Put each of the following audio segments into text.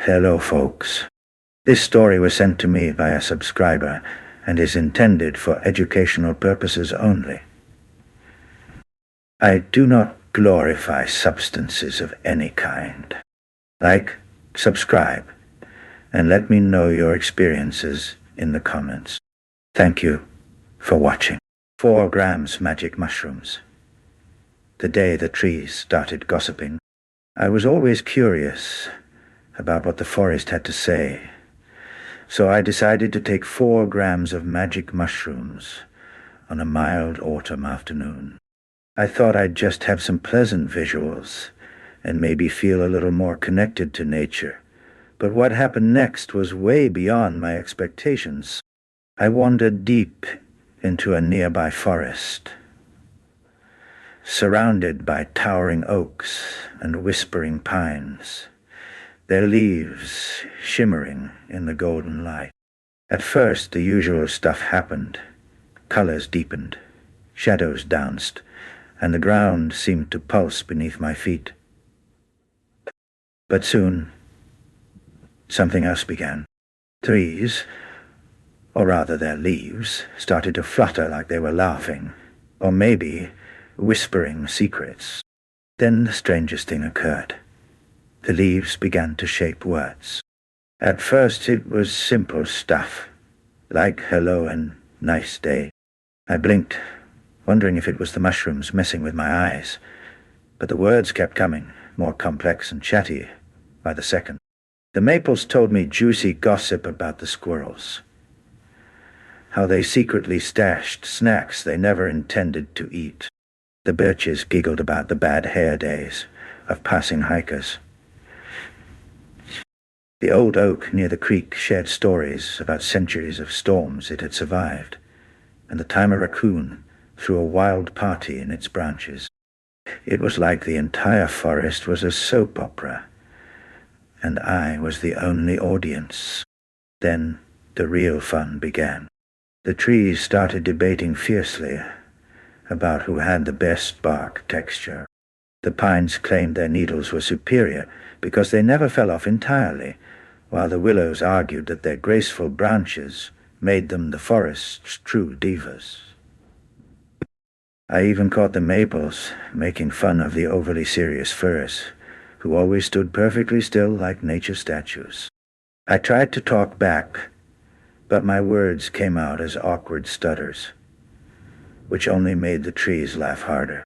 Hello, folks. This story was sent to me by a subscriber and is intended for educational purposes only. I do not glorify substances of any kind. Like, subscribe, and let me know your experiences in the comments. Thank you for watching. 4 grams magic mushrooms. The day the trees started gossiping, I was always curious about what the forest had to say. So I decided to take 4 grams of magic mushrooms on a mild autumn afternoon. I thought I'd just have some pleasant visuals and maybe feel a little more connected to nature. But what happened next was way beyond my expectations. I wandered deep into a nearby forest, surrounded by towering oaks and whispering pines, their leaves shimmering in the golden light. At first, the usual stuff happened. Colors deepened, shadows danced, and the ground seemed to pulse beneath my feet. But soon, something else began. Trees, or rather their leaves, started to flutter like they were laughing, or maybe whispering secrets. Then the strangest thing occurred. The leaves began to shape words. At first it was simple stuff, like hello and nice day. I blinked, wondering if it was the mushrooms messing with my eyes. But the words kept coming, more complex and chatty by the second. The maples told me juicy gossip about the squirrels, how they secretly stashed snacks they never intended to eat. The birches giggled about the bad hair days of passing hikers. The old oak near the creek shared stories about centuries of storms it had survived, and the time a raccoon threw a wild party in its branches. It was like the entire forest was a soap opera, and I was the only audience. Then the real fun began. The trees started debating fiercely about who had the best bark texture. The pines claimed their needles were superior because they never fell off entirely, while the willows argued that their graceful branches made them the forest's true divas. I even caught the maples making fun of the overly serious firs, who always stood perfectly still like nature statues. I tried to talk back, but my words came out as awkward stutters, which only made the trees laugh harder.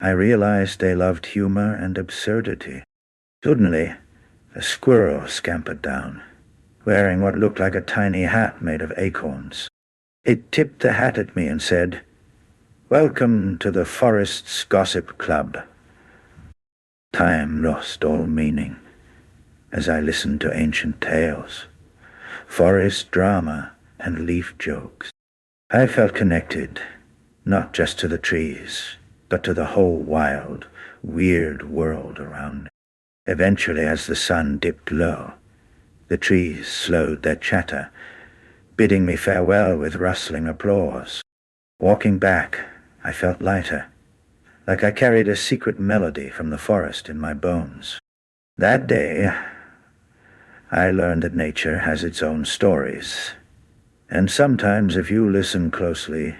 I realized they loved humor and absurdity. Suddenly, a squirrel scampered down, wearing what looked like a tiny hat made of acorns. It tipped the hat at me and said, "Welcome to the Forest's Gossip Club." Time lost all meaning as I listened to ancient tales, forest drama, and leaf jokes. I felt connected, not just to the trees, but to the whole wild, weird world around me. Eventually, as the sun dipped low, the trees slowed their chatter, bidding me farewell with rustling applause. Walking back, I felt lighter, like I carried a secret melody from the forest in my bones. That day, I learned that nature has its own stories, and sometimes if you listen closely,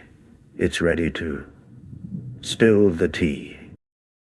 it's ready to spill the tea.